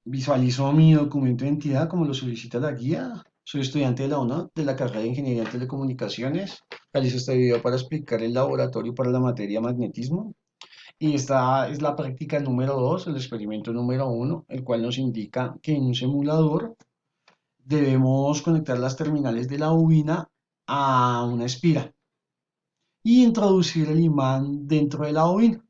Visualizo mi documento de identidad como lo solicita la guía. Soy estudiante de la UNAM de la carrera de Ingeniería en Telecomunicaciones. Realizo este video para explicar el laboratorio para la materia magnetismo. Y esta es la práctica número 2, el experimento número 1, el cual nos indica que en un simulador debemos conectar las terminales de la bobina a una espira y introducir el imán dentro de la bobina.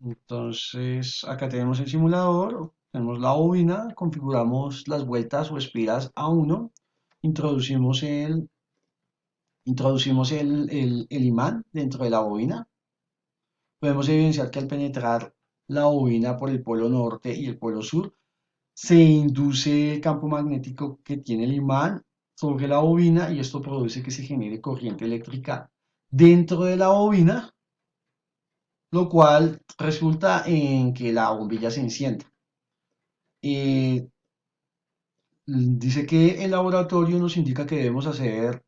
Entonces, acá tenemos el simulador, tenemos la bobina, configuramos las vueltas o espiras a 1, introducimos el imán dentro de la bobina. Podemos evidenciar que al penetrar la bobina por el polo norte y el polo sur, se induce el campo magnético que tiene el imán sobre la bobina y esto produce que se genere corriente eléctrica dentro de la bobina, lo cual resulta en que la bombilla se encienda. Eh, Dice que el laboratorio nos indica que debemos hacer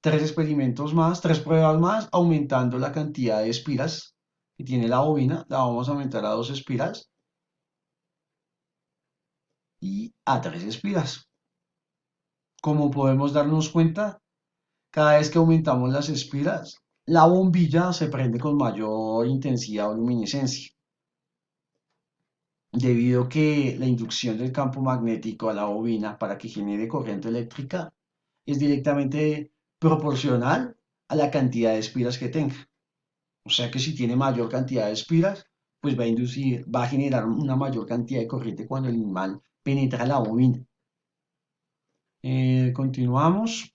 tres experimentos más, tres pruebas más, aumentando la cantidad de espiras que tiene la bobina. La vamos a aumentar a dos espiras y a tres espiras. Como podemos darnos cuenta, cada vez que aumentamos las espiras, la bombilla se prende con mayor intensidad o luminiscencia, debido a que la inducción del campo magnético a la bobina para que genere corriente eléctrica es directamente proporcional a la cantidad de espiras que tenga. O sea que si tiene mayor cantidad de espiras, pues va a generar una mayor cantidad de corriente cuando el imán penetra la bobina. Continuamos.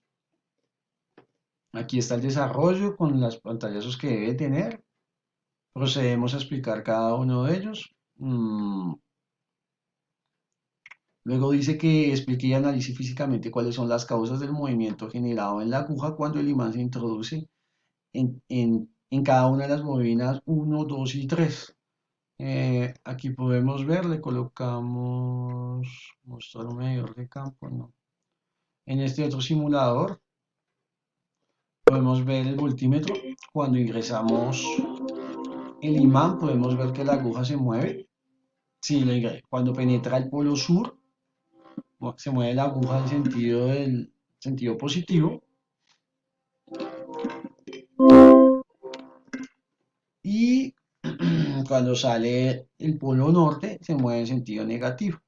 Aquí está el desarrollo con las pantallazos que debe tener. Procedemos a explicar cada uno de ellos. Luego dice que explique y analice físicamente cuáles son las causas del movimiento generado en la aguja cuando el imán se introduce en cada una de las bobinas 1, 2 y 3. Aquí podemos ver, le colocamos mostrar un medidor de campo, no. En este otro simulador podemos ver el voltímetro. Cuando ingresamos el imán podemos ver que la aguja se mueve. Sí, cuando penetra el polo sur, se mueve la aguja en sentido positivo y cuando sale el polo norte se mueve en sentido negativo.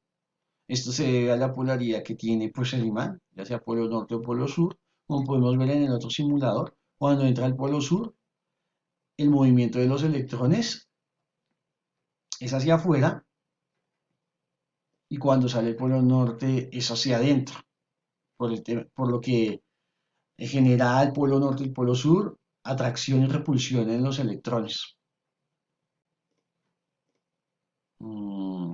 Esto se debe a la polaridad que tiene pues, el imán, ya sea polo norte o polo sur, como podemos ver en el otro simulador. Cuando entra el polo sur, el movimiento de los electrones es hacia afuera y cuando sale el polo norte es hacia adentro, por lo que genera el polo norte y el polo sur atracción y repulsión en los electrones. Mm,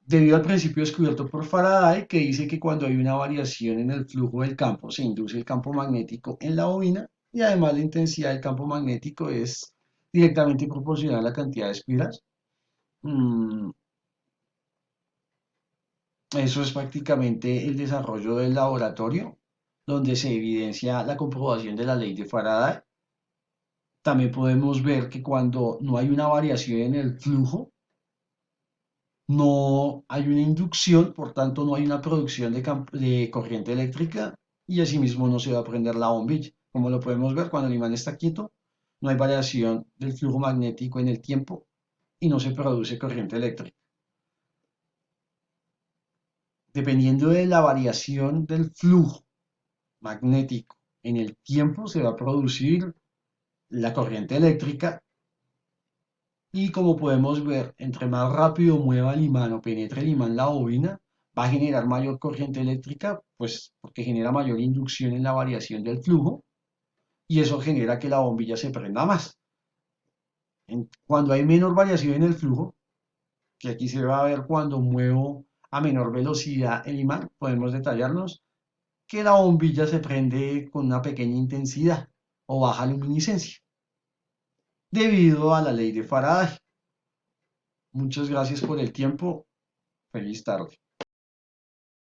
Debido al principio descubierto por Faraday, que dice que cuando hay una variación en el flujo del campo, se induce el campo magnético en la bobina y además la intensidad del campo magnético es directamente proporcional a la cantidad de espiras. Mm, Eso es prácticamente el desarrollo del laboratorio, donde se evidencia la comprobación de la ley de Faraday. También podemos ver que cuando no hay una variación en el flujo, no hay una inducción, por tanto no hay una producción de corriente eléctrica y asimismo no se va a prender la bombilla. Como lo podemos ver, cuando el imán está quieto, no hay variación del flujo magnético en el tiempo y no se produce corriente eléctrica. Dependiendo de la variación del flujo magnético en el tiempo, se va a producir la corriente eléctrica y como podemos ver, entre más rápido mueva el imán o penetre el imán la bobina, va a generar mayor corriente eléctrica, pues porque genera mayor inducción en la variación del flujo y eso genera que la bombilla se prenda más. Cuando hay menor variación en el flujo, que aquí se va a ver cuando muevo a menor velocidad el imán, podemos detallarnos que la bombilla se prende con una pequeña intensidad o baja luminiscencia, debido a la ley de Faraday. Muchas gracias por el tiempo. Feliz tarde.